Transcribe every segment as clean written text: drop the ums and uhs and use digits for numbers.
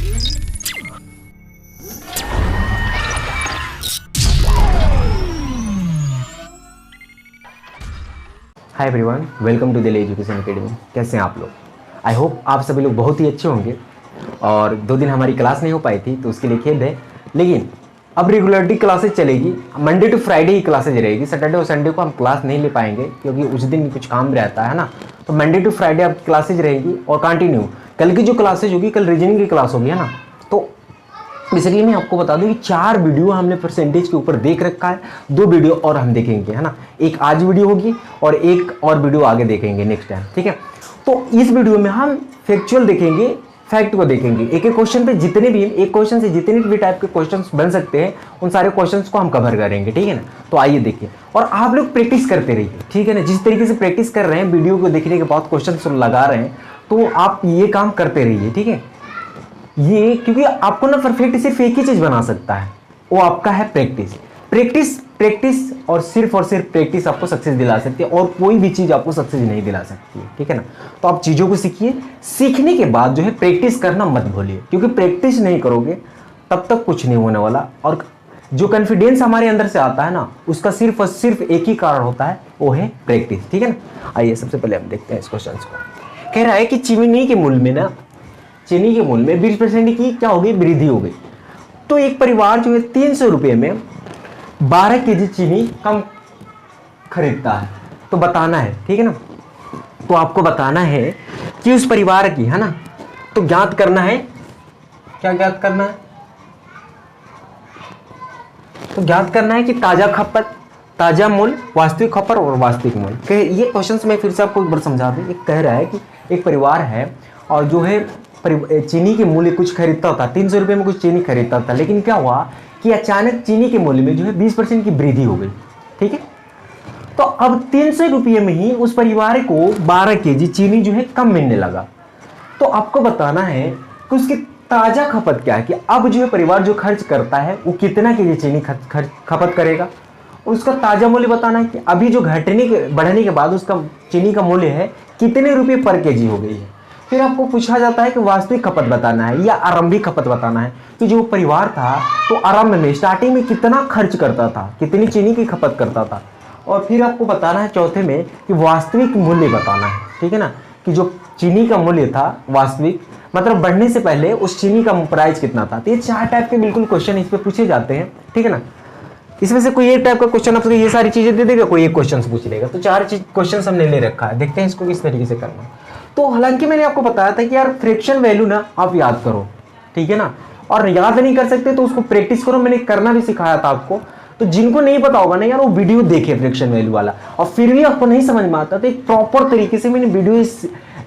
Hi everyone, welcome to Delhi education academy. कैसे हैं आप लोग? आई होप आप सभी लोग बहुत ही अच्छे होंगे। और 2 दिन हमारी क्लास नहीं हो पाई थी तो उसके लिए खेद है, लेकिन अब रेगुलरली क्लासेज चलेगी। मंडे टू फ्राइडे ही क्लासेज रहेगी। सैटरडे और संडे को हम क्लास नहीं ले पाएंगे क्योंकि उस दिन कुछ काम रहता है ना। तो मंडे टू फ्राइडे अब क्लासेज रहेगी और कंटिन्यू। कल की जो क्लासेज होगी, कल रीजनिंग की क्लास होगी, है ना। तो बेसिकली मैं आपको बता दूं कि 4 वीडियो हमने परसेंटेज के ऊपर देख रखा है। 2 वीडियो और हम देखेंगे, है ना। एक आज वीडियो होगी और एक और वीडियो आगे देखेंगे नेक्स्ट टाइम, ठीक है। तो इस वीडियो में हम फैक्चुअल देखेंगे, फैक्ट को देखेंगे। एक एक क्वेश्चन पे जितने भी, एक क्वेश्चन से जितने भी टाइप के क्वेश्चंस बन सकते हैं उन सारे क्वेश्चंस को हम कवर करेंगे, ठीक है ना। तो आइए देखिए, और आप लोग प्रैक्टिस करते रहिए, ठीक है ना। जिस तरीके से प्रैक्टिस कर रहे हैं, वीडियो को देखने के बाद क्वेश्चन लगा रहे हैं, तो आप ये काम करते रहिए, ठीक है। ये क्योंकि आपको ना परफेक्ट सिर्फ एक ही चीज बना सकता है, वो आपका है प्रैक्टिस। प्रैक्टिस प्रैक्टिस और सिर्फ प्रैक्टिस आपको सक्सेस दिला सकती है, और कोई भी चीज आपको सक्सेस नहीं दिला सकती है, ठीक है ना। तो आप चीजों को सीखिए, सीखने के बाद जो है प्रैक्टिस करना मत भूलिए, क्योंकि प्रैक्टिस नहीं करोगे तब तक कुछ नहीं होने वाला। और जो कॉन्फिडेंस हमारे अंदर से आता है ना, उसका सिर्फ और सिर्फ एक ही कारण होता है, वो है प्रैक्टिस, ठीक है ना। आइए सबसे पहले हम देखते हैं इस क्वेश्चन को। कह रहा है कि चीनी के मूल्य में ना, चीनी के मूल्य में 20% की क्या हो गई, वृद्धि हो गई। तो एक परिवार जो है 300 रुपये में 12 केजी चीनी कम खरीदता है। तो बताना है, ठीक है ना। तो आपको बताना है कि उस परिवार की, है ना, तो ज्ञात करना है। क्या ज्ञात करना है? तो ज्ञात करना है कि ताजा खपत, ताजा मूल्य, वास्तविक खपत और वास्तविक मूल्य। ये क्वेश्चंस मैं फिर से आपको एक बार समझा दूं। एक कह रहा है कि एक परिवार है और जो है चीनी के मूल्य कुछ खरीदता था, 300 रुपये में कुछ चीनी खरीदता था, लेकिन क्या हुआ कि अचानक चीनी के मूल्य में जो है 20% की वृद्धि हो गई, ठीक है। तो अब 300 रुपये में ही उस परिवार को 12 केजी चीनी जो है कम मिलने लगा। तो आपको बताना है कि उसकी ताजा खपत क्या है, कि अब जो है परिवार जो खर्च करता है वो कितना केजी चीनी खपत करेगा। उसका ताजा मूल्य बताना है कि अभी जो बढ़ने के बाद उसका चीनी का मूल्य है कितने रुपये पर केजी हो गई है। फिर आपको पूछा जाता है कि वास्तविक खपत बताना है या आरंभिक खपत बताना है, कि जो परिवार था तो आरंभ में, स्टार्टिंग में कितना खर्च करता था, कितनी चीनी की खपत करता था। और फिर आपको बताना है चौथे में कि वास्तविक मूल्य बताना है, ठीक है ना, कि जो चीनी का मूल्य था वास्तविक, मतलब बढ़ने से पहले उस चीनी का प्राइस कितना था। तो ये 4 टाइप के बिल्कुल क्वेश्चन इस पे पूछे जाते हैं, ठीक है ना। इसमें से कोई एक टाइप का क्वेश्चन आपको ये सारी चीजें दे देगा, कोई एक क्वेश्चन पूछ लेगा। तो 4 क्वेश्चन हमने ले रखा है, देखते हैं इसको किस तरीके से करना। तो हालांकि मैंने आपको बताया था कि यार फ्रैक्शन वैल्यू ना आप याद करो, ठीक है ना। और याद नहीं कर सकते तो उसको प्रैक्टिस करो, मैंने करना भी सिखाया था आपको। तो जिनको नहीं पता होगा ना यार, वो वीडियो देखे फ्रैक्शन वैल्यू वाला, और फिर भी आपको नहीं समझ में आता तो एक प्रॉपर तरीके से मैंने वीडियो इस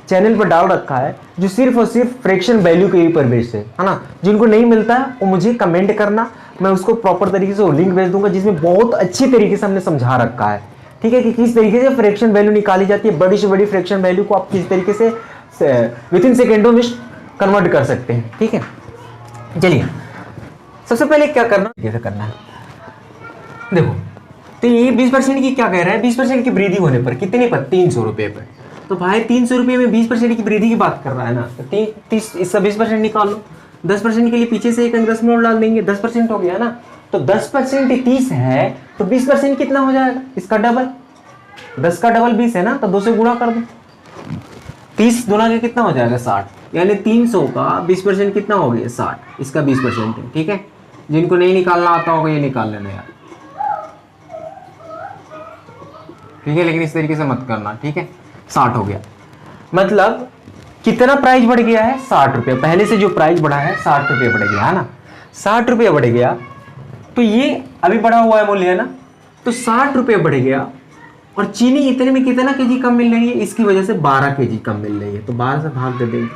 चैनल पर डाल रखा है, जो सिर्फ और सिर्फ फ्रैक्शन वैल्यू के ऊपर बेस्ड है ना। जिनको नहीं मिलता है वो मुझे कमेंट करना, मैं उसको प्रॉपर तरीके से लिंक भेज दूंगा, जिसमें बहुत अच्छी तरीके से हमने समझा रखा है, ठीक है, कि किस तरीके से फ्रैक्शन वैल्यू निकाली जाती है। बड़ी से बड़ी फ्रैक्शन वैल्यू को आप किस तरीके से विद इन सेकेंडों में कन्वर्ट कर सकते हैं, ठीक है। चलिए सबसे पहले क्या करना, कैसे करना है देखो। तो ये 20% की क्या कह रहा है, 20% की वृद्धि होने पर कितने पर, 300 रुपये पर। तो भाई 300 रुपये में 20% की वृद्धि की बात कर रहा है ना, तो 30 इसका 20% निकाल लो। 10% के लिए पीछे से एक अंक 10 मिनट डाल देंगे, 10% हो गया ना। तो 10% 30 है, तो 20% कितना हो जाएगा, इसका डबल। 10 का डबल 20 है ना, तो 2 से गुणा कर दो। 30 गुणा के कितना हो जाएगा, 60। यानी 300 का 20% कितना हो गया, 60। इसका 20% है, ठीक है। जिनको नहीं निकालना आता होगा ये निकाल लेना यार, ठीक है, लेकिन इस तरीके से मत करना, ठीक है। 60 हो गया, मतलब कितना प्राइस बढ़ गया है, 60 रुपये। पहले से जो प्राइस बढ़ा है 60 रुपये बढ़ गया है ना, 60 रुपये बढ़ गया। तो ये अभी बढ़ा हुआ है मूल्य, है ना। तो 60 रुपये बढ़ गया, और चीनी इतने में कितना केजी कम मिल रही है, इसकी वजह से 12 केजी कम मिल रही है। तो 12 से भाग दे देंगे,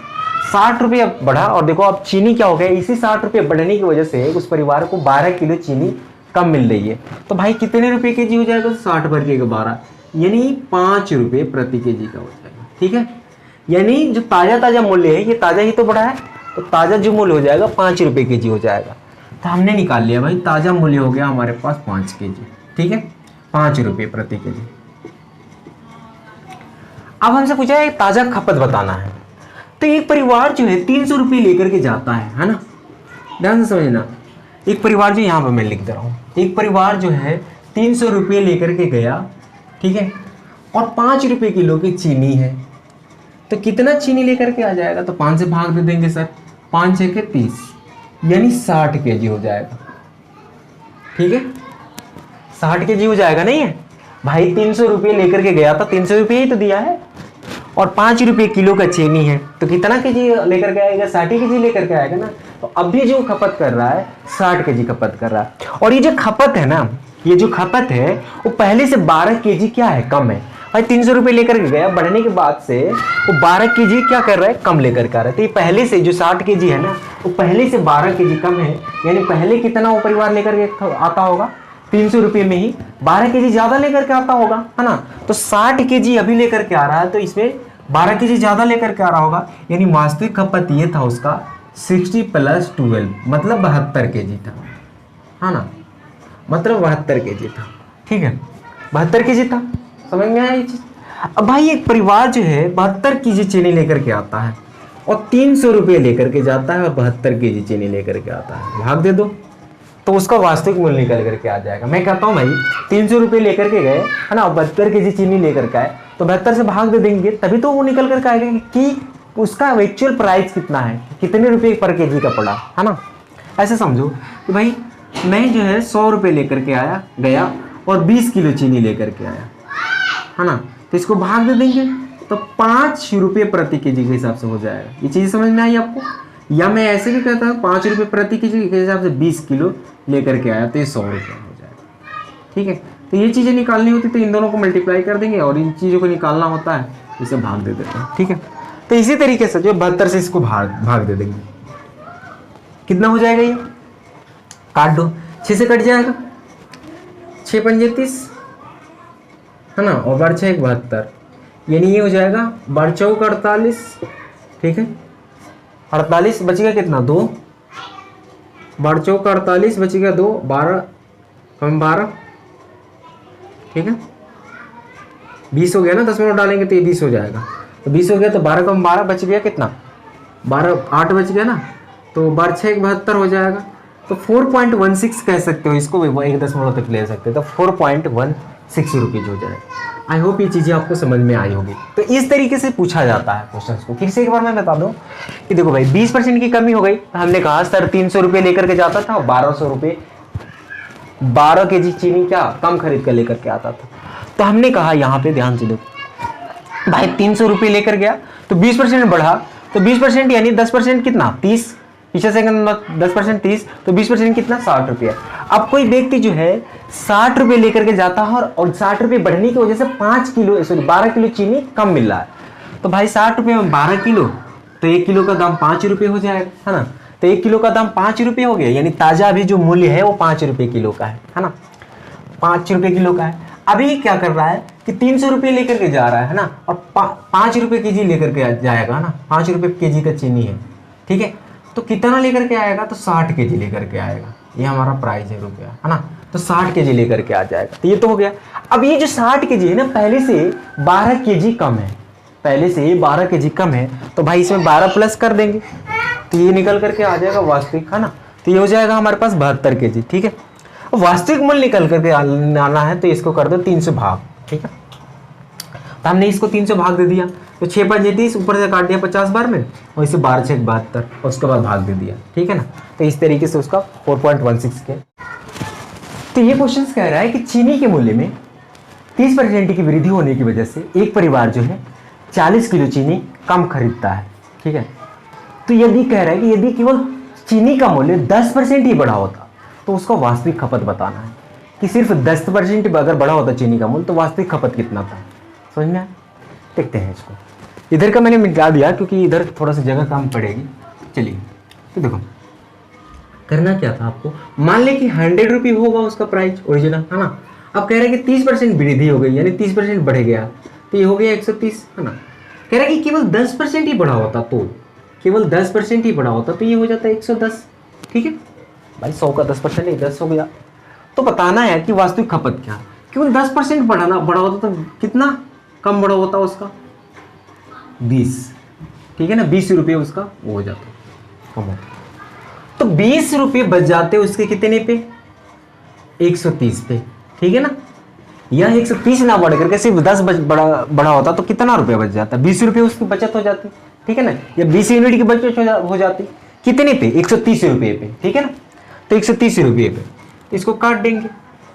60 रुपये बढ़ा, और देखो अब चीनी क्या हो गया, इसी 60 रुपये बढ़ने की वजह से उस परिवार को 12 किलो चीनी कम मिल रही है। तो भाई कितने रुपये केजी हो जाएगा, 60 भर के 12, यानी 5 रुपये प्रति केजी का हो जाएगा, ठीक है। यानी जो ताजा मूल्य है, ये ताजा ही तो बढ़ा है, तो ताजा जो मूल्य हो जाएगा 5 रुपये केजी हो जाएगा। तो हमने निकाल लिया भाई, ताजा मूल्य हो गया हमारे पास 5 केजी, ठीक है, 5 रुपये प्रति केजी। अब हमसे पूछा है ताजा खपत बताना है। तो एक परिवार जो है 300 रुपये लेकर के जाता है ना, ध्यान से समझना। एक परिवार जो यहाँ पर मैं लिख दे रहा हूँ, एक परिवार जो है 300 रुपये लेकर के गया, ठीक है, और 5 रुपये किलो की चीनी है, तो कितना चीनी लेकर के आ जाएगा? तो 5 से भाग दे देंगे सर, 5 6 के 30, यानी 60 kg हो जाएगा, ठीक है, 60 kg हो जाएगा। नहीं है भाई, 300 रुपये लेकर के गया था, 300 रुपये ही तो दिया है, और 5 रुपये किलो का चीनी है, तो कितना केजी लेकर के आएगा? 60 kg लेकर के आएगा ना। तो अभी जो खपत कर रहा है 60 kg खपत कर रहा है, और ये जो खपत है ना, ये जो खपत है वो पहले से 12 kg क्या है, कम है भाई। 300 रुपये लेकर के गया, बढ़ने के बाद से वो 12 kg क्या कर रहा है, कम लेकर के आ रहा है। तो ये पहले से जो 60 kg है ना, वो पहले से 12 kg कम है, यानी पहले कितना वो परिवार लेकर के आता होगा? 300 रुपये में ही 12 kg ज्यादा लेकर के आता होगा, है ना। तो 60 kg अभी लेकर के आ रहा है, तो इसमें 12 kg ज्यादा लेकर के आ रहा होगा, यानी वास्तविक खपत ये था उसका 60 + 12, मतलब 72 kg था, है ना, मतलब 72 kg था, ठीक है, 72 kg था। समझ में आया ये चीज? अब भाई एक परिवार जो है 72 kg चीनी लेकर के आता है और 300 रुपये लेकर के जाता है और 72 kg चीनी लेकर के आता है, भाग दे दो, तो उसका वास्तविक मूल्य निकल करके आ जाएगा। मैं कहता हूँ भाई 300 रुपये लेकर के गए, है ना, 72 kg चीनी लेकर के आए, तो 72 से भाग दे देंगे, तभी तो वो निकल करके आएगा कि उसका एक्चुअल प्राइस कितना है, कितने रुपये पर केजी का पड़ा, है ना। ऐसे समझो कि भाई मैं जो है 100 रुपये लेकर के आया गया और 20 किलो चीनी लेकर के आया, है ना, तो इसको भाग दे देंगे, तो 5 रुपये प्रति केजी के हिसाब से हो जाएगा। ये चीज़ समझ में आई आपको? या मैं ऐसे भी कहता हूँ 5 रुपये प्रति केजी के हिसाब से 20 किलो लेकर के आया, तो ये 100 रुपये हो जाएगा, ठीक है। तो ये चीज़ें निकालनी होती तो इन दोनों को मल्टीप्लाई कर देंगे, और इन चीज़ों को निकालना होता है इसे भाग दे देते हैं, ठीक है। तो इसी तरीके से जो 72 से इसको भाग दे देंगे, कितना हो जाएगा? ये काट दो, 6 से कट जाएगा, 6 पंजे 30, है ना, और बार 6 72, यानी ये हो जाएगा बार 4 48, ठीक है, 48 बचेगा कितना? 2, बार 4 48 बचेगा 2, 12 कम 12, ठीक है, 20 हो गया ना, 10 मिनट डालेंगे तो ये 20 हो जाएगा, तो 20 हो गया, तो 12 कम 12 बच गया कितना? 12 8 बच गया ना, तो बार 6 72 हो जाएगा, तो 4.16 कह सकते हो इसको, 1 तक ले सकते हो, तो 4.16 रुपीज हो जाएगा। आई होप ये चीज़ें आपको समझ में आई होगी। तो इस तरीके से पूछा जाता है क्वेश्चन को। फिर से एक बार मैं बता दूं कि देखो भाई 20% की कमी हो गई, हमने कहा सर 300 रुपये लेकर के जाता था, 1200 रुपये 12 kg चीनी क्या कम खरीद कर लेकर के आता था। तो हमने कहा यहाँ पे ध्यान से देखो भाई 300 रुपये लेकर गया तो 20% बढ़ा, तो 20% यानी 10% कितना? 30, पीछे से 10% 30, तो 20% कितना? 60 रुपये। अब कोई व्यक्ति जो है 60 रुपये लेकर के जाता है और 60 रुपये बढ़ने की वजह से 12 किलो चीनी कम मिल रहा है, तो भाई 60 रुपये में 12 किलो, तो 1 किलो का दाम 5 रुपये हो जाएगा, है ना। तो 1 किलो का दाम 5 रुपये हो गया, यानी ताज़ा अभी जो मूल्य है वो 5 रुपये किलो का है ना, 5 रुपये किलो का है। अभी क्या कर रहा है कि 300 रुपये लेकर के जा रहा है ना, और 5 रुपये केजी लेकर के जाएगा ना, 5 रुपये केजी का चीनी है, ठीक है, तो कितना लेकर के आएगा? तो 60 केजी लेकर के आएगा, ये हमारा प्राइस है रुपया, है ना, तो 60 केजी लेकर के आ जाएगा। तो ये तो हो गया। अब ये जो 60 केजी है ना, पहले से 12 केजी कम है, पहले से 12 केजी कम है, तो भाई इसमें 12 प्लस कर देंगे, तो ये निकल करके आ जाएगा वास्तविक, है ना। तो ये हो जाएगा हमारे पास 72 केजी, ठीक है। वास्तविक मूल्य निकल करके आना है, तो इसको कर दो 300 भाग, ठीक है। तो हमने इसको 300 भाग दे दिया, तो 6 पंजे 30, ऊपर से काट दिया 50 बार में, और इसे 12 6 72, और उसके बाद भाग दे दिया, ठीक है ना। तो इस तरीके से उसका 4.16 के। तो ये क्वेश्चन कह रहा है कि चीनी के मूल्य में 30% की वृद्धि होने की वजह से एक परिवार जो है 40 किलो चीनी कम खरीदता है, ठीक है। तो यदि कह रहा है कि यदि केवल चीनी का मूल्य 10% ही बढ़ा होता तो उसका वास्तविक खपत बताना है, कि सिर्फ 10% अगर बढ़ा होता चीनी का मूल्य तो वास्तविक खपत कितना था। समझ में आया? देखते हैं इसको। इधर का मैंने मिटा दिया क्योंकि इधर थोड़ा सा जगह कम पड़ेगी। चलिए, तो देखो करना क्या था आपको, मान ले कि 100 रुपये होगा उसका प्राइस ओरिजिनल, है ना। अब कह रहे हैं कि 30% वृद्धि हो गई, यानी 30% बढ़ गया, तो ये हो गया 130, है ना। कह रहा है कि केवल 10% ही बढ़ा होता, तो केवल 10% ही बढ़ा होता तो ये हो जाता है 110, ठीक है भाई। 100 का 10% ही 10 हो गया। तो बताना है कि वास्तविक खपत क्या, केवल 10% बढ़ा होता तो कितना कम बढ़ा होता उसका? 20, ठीक है ना, 20 रुपये उसका वो हो जाता, कम होता। तो 20 रुपये बच जाते उसके कितने पे, 130 पे, ठीक है ना। यह 130 ना बढ़ करके सिर्फ 10 बड़ा होता तो कितना रुपया बच जाता, 20 रुपये उसकी बचत हो जाती, ठीक है ना, या 20 यूनिट की बचत हो जाती, कितने पे, 130 रुपये पे, ठीक है ना। तो 130 रुपये पे इसको काट देंगे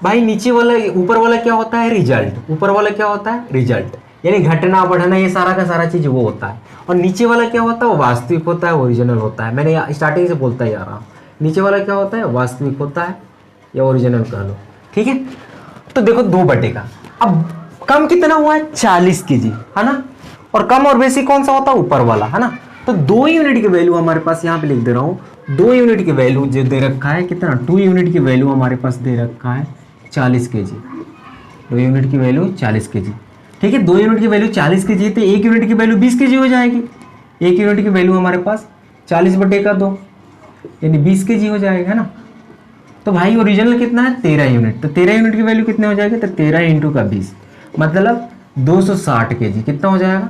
भाई। नीचे वाला, ऊपर वाला क्या होता है, रिजल्ट। ऊपर वाला क्या होता है, रिजल्ट, यानी घटना बढ़ना, ये सारा का सारा चीज वो होता है। और नीचे वाला क्या होता है, वो वास्तविक होता है, ओरिजिनल होता है। मैंने स्टार्टिंग से बोलता जा रहा हूँ, नीचे वाला क्या होता है, वास्तविक होता है या ओरिजिनल कह लो, ठीक है। तो देखो 2 बटे का, अब कम कितना हुआ है, 40 केजी, है ना। और कम और बेसी कौन सा होता है, ऊपर वाला, है ना। तो 2 यूनिट की वैल्यू हमारे पास यहाँ पे लिख दे रहा हूँ, 2 यूनिट की वैल्यू जो दे रखा है कितना, 2 यूनिट की वैल्यू हमारे पास दे रखा है 40 केजी। 2 यूनिट की वैल्यू 40 केजी, ठीक है। 2 यूनिट की वैल्यू 40 केजी, तो 1 यूनिट की वैल्यू 20 केजी हो जाएगी। 1 यूनिट की वैल्यू हमारे पास 40 बटे का 2 यानी 20 केजी हो जाएगा, है ना। तो भाई ओरिजिनल कितना है, 13 यूनिट। तो 13 यूनिट की वैल्यू कितने हो जाएगी, तो 13 इंटू का 20 मतलब 260 केजी। कितना हो जाएगा,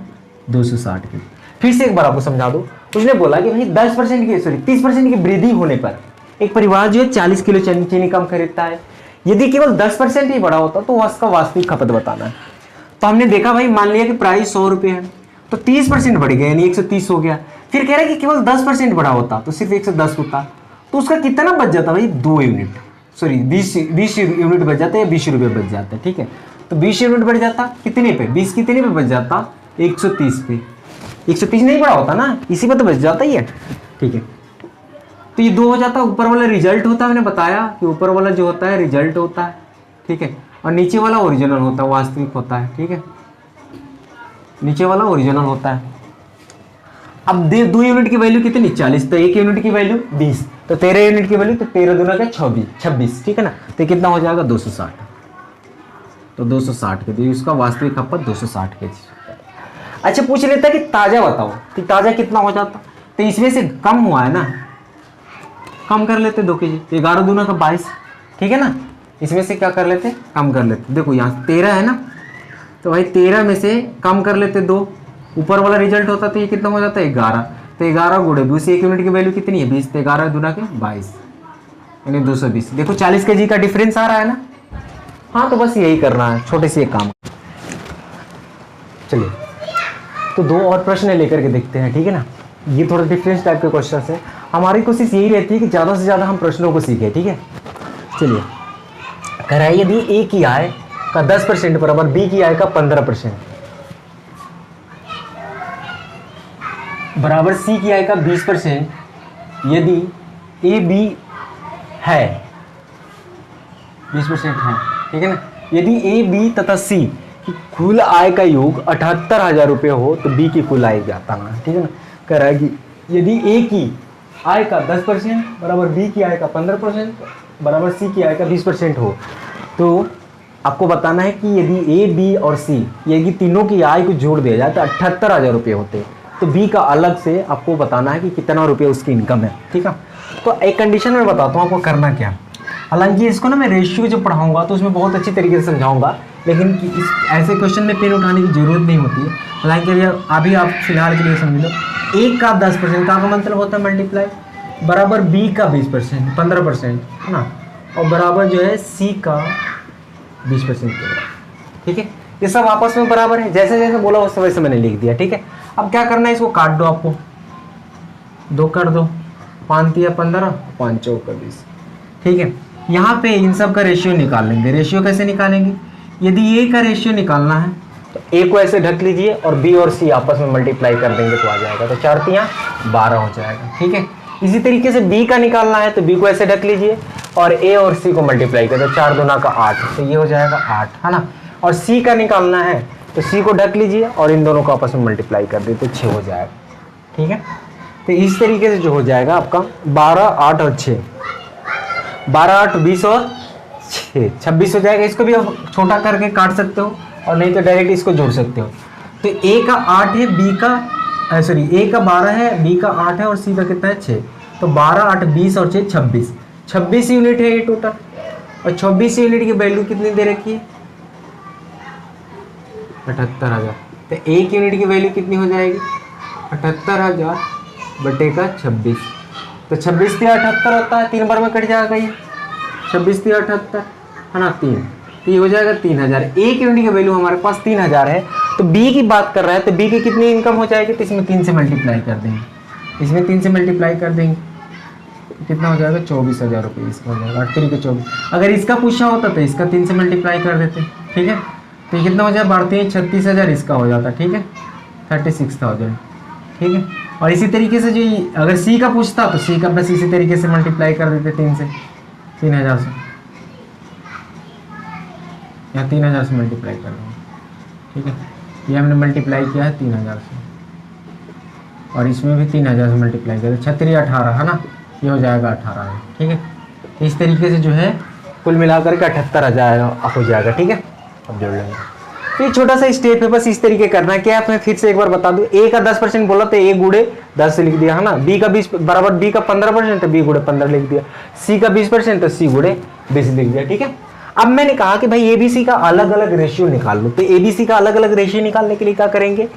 260 केजी। फिर से एक बार आपको समझा दूं, उसने बोला कि भाई 10% की, सॉरी 30% की वृद्धि होने पर एक परिवार जो है 40 किलो चीनी कम खरीदता है। यदि केवल 10% ही बढ़ा होता तो उसका वास्तविक खपत बताना है। तो हमने देखा भाई, मान लिया कि प्राइस 100 रुपये है, तो 30% बढ़ गया यानी 130 हो गया। फिर कह रहा है कि केवल 10% बढ़ा होता तो सिर्फ 110 होता, तो उसका कितना बच जाता भाई, 2 यूनिट, सॉरी 20 यूनिट बच जाता है या 20 रुपये बच जाता है, ठीक है। तो 20 यूनिट बढ़ जाता कितने पे, 20 कितने पे बच जाता, 130 पे। 130 नहीं बढ़ा होता ना, इसी पे तो बच जाता ही है, ठीक है। तो ये 2 हो जाता, ऊपर वाला रिजल्ट होता है, मैंने बताया कि ऊपर वाला जो होता है रिजल्ट होता है, ठीक है। और नीचे वाला ओरिजिनल होता है, वास्तविक होता है, ठीक है। नीचे वाला ओरिजिनल होता है। अब 2 यूनिट की वैल्यू कितनी, 40, तो 1 यूनिट की वैल्यू 20, तो 13 यूनिट की वैल्यू, तो 13 दूना का 26, ठीक है ना। तो कितना हो जाएगा, 260। तो 260 के जी उसका वास्तविक खपत 260 के जी। अच्छा पूछ लेता कि ताजा बताओ, कि ताजा कितना हो जाता, तो इसमें से कम हुआ है ना, कम कर लेते 2 केजी, 11 दूना का 22, ठीक है ना। इसमें से क्या कर लेते, कम कर लेते। देखो यहाँ 13 है ना, तो भाई 13 में से कम कर लेते 2, ऊपर वाला रिजल्ट होता तो ये कितना हो जाता है, 11। तो 11 गुणे 20, 1 यूनिट की वैल्यू कितनी है, 20, तो 11 दूना के 22 यानी 220। देखो 40 केजी का डिफरेंस आ रहा है ना। हाँ तो बस यही करना है, छोटे से एक काम। चलिए तो 2 और प्रश्न लेकर के देखते हैं, ठीक है ना। ये थोड़ा डिफरेंस टाइप के क्वेश्चन है। हमारी कोशिश यही रहती है कि ज़्यादा से ज़्यादा हम प्रश्नों को सीखें, ठीक है। चलिए कह रहा है यदि ए की आय का 10% बराबर बी की आय का 15% बराबर सी की आय का 20%, यदि ए बी है 20% है, ठीक है ना। यदि ए बी तथा सी की कुल आय का योग 78,000 रुपये हो तो बी की कुल आय बताना, ठीक है ना। कह रहा है कि यदि ए की आय का 10% बराबर बी की आय का 15% बराबर सी की आय का 20% हो, तो आपको बताना है कि यदि ए बी और सी यदि तीनों की आय को जोड़ दिया जाए तो 78,000 रुपये होते, तो बी का अलग से आपको बताना है कि कितना रुपये उसकी इनकम है, ठीक है। तो एक कंडीशन में बताता हूँ आपको करना क्या। हालांकि इसको ना मैं रेशियो जब पढ़ाऊंगा तो उसमें बहुत अच्छी तरीके से समझाऊंगा, लेकिन इस ऐसे क्वेश्चन में पेन उठाने की जरूरत नहीं होती है। हालांकि अभी आप फिलहाल के लिए समझ लो, ए का 10% का मतलब होता है मल्टीप्लाई बराबर बी का 20% 15%, है ना, और बराबर जो है सी का 20%, ठीक है। ये सब आपस में बराबर है, जैसे जैसे बोला उस वैसे मैंने लिख दिया, ठीक है। अब क्या करना है, इसको काट दो, आपको 2 कर दो, 5 तिया 15, 5 चौका 20, ठीक है। यहाँ पे इन सब का रेशियो निकाल लेंगे। रेशियो कैसे निकालेंगे, यदि ए का रेशियो निकालना है तो ए को ऐसे ढक लीजिए और बी और सी आपस में मल्टीप्लाई कर देंगे तो आ जाएगा, तो 4 तिया 12 हो जाएगा, ठीक है। इसी तरीके से बी का निकालना है तो बी को ऐसे ढक लीजिए और ए और सी को मल्टीप्लाई कर दो, 4 दूना का 8, तो ये हो जाएगा 8, है ना। और सी का निकालना है तो सी को ढक लीजिए और इन दोनों को आपस में मल्टीप्लाई कर दे तो 6 हो जाएगा, ठीक है। तो इस तरीके से जो हो जाएगा आपका 12, 8 और 6, 12, 8, 20 और 6, 26 हो जाएगा। इसको भी आप छोटा करके काट सकते हो और नहीं तो डायरेक्ट इसको जोड़ सकते हो। तो ए का 8 है, बी का सॉरी ए का 12 है, बी का 8 है और सी का कितना है 6, तो 12, 8, 20 और 6, 26 यूनिट है ये टोटल। और 26 यूनिट की वैल्यू कितनी दे रखी है, 78,000। तो 1 यूनिट की वैल्यू कितनी हो जाएगी, 78,000 बटे का 26, तो 26 3 78 होता है, 3 बार में कट जाएगा ये, 26 3 78 है ना, 3, तो ये हो जाएगा 3,000। एक यूनिट की वैल्यू हमारे पास 3,000 है, तो बी की बात कर रहा है, तो बी की कितनी इनकम हो जाएगी, तो इसमें 3 से मल्टीप्लाई कर देंगे, इसमें 3 से मल्टीप्लाई कर देंगे, कितना हो जाएगा 24,000 रुपये इसका हो जाएगा, 8 3 24। अगर इसका पूछा होता तो इसका 3 से मल्टीप्लाई कर देते, ठीक है, तो ये कितना हो जाए, बढ़ते हैं 36,000 इसका हो जाता, ठीक है, 36,000, ठीक है। और इसी तरीके से जो अगर सी का पूछता तो सी का बस इसी तरीके से मल्टीप्लाई कर देते 3 से, 3,000 से, या 3,000 से मल्टीप्लाई कर देंगे, ठीक है, ये हमने मल्टीप्लाई किया है 3,000 से, और इसमें भी 3,000 से मल्टीप्लाई कर, 36 18 है ना, ये हो जाएगा 18 है, ठीक है। तो इस तरीके से जो है कुल मिलाकर के 78,000 हो जाएगा, ठीक है। अब जोड़ लेंगे, तो ये छोटा सा स्टेप है, बस इस तरीके करना है। क्या मैं फिर से एक बार बता दूं, ए का 10% बोला तो ए गुड़े 10 लिख दिया है ना, बी का 20 बराबर बी का 15% तो बी गुड़े 15 लिख दिया, सी का 20% तो सी गुड़े 20 लिख दिया, ठीक है। अब मैंने कहा कि भाई एबीसी का अलग अलग रेशियो निकाल लो, तो एबीसी का अलग अलग रेशियो निकालने के लिए क्या करेंगे,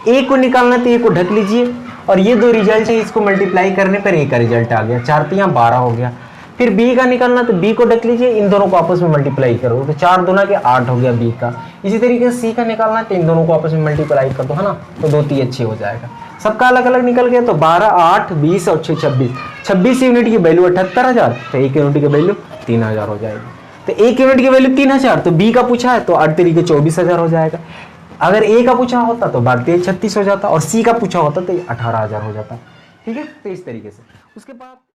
ए को निकालना तो ए को ढक लीजिए, और ये दो रिजल्ट है, इसको मल्टीप्लाई करने पर ए का रिजल्ट आ गया, 4 3 12 हो गया। फिर बी का निकालना तो बी को ढक लीजिए, इन दोनों को आपस में मल्टीप्लाई करो तो 4 दूना के 8 हो गया बी का। इसी तरीके से सी का निकालना तो इन दोनों को आपस में मल्टीप्लाई कर दो, है ना, तो 2 3 6 हो जाएगा। सबका अलग अलग निकल गया, तो 12 8 20 और 6 26, 26 यूनिट की वैल्यू 78,000, तो 1 यूनिट की वैल्यू 3,000 हो जाएगी। तो 1 यूनिट की वैल्यू 3,000, तो बी का पूछा है तो 8 तरीके 24,000 हो जाएगा। अगर ए का पूछा होता तो 32 36 हो जाता, और सी का पूछा होता तो 18,000 हो जाता, ठीक है। तो इस तरीके से उसके बाद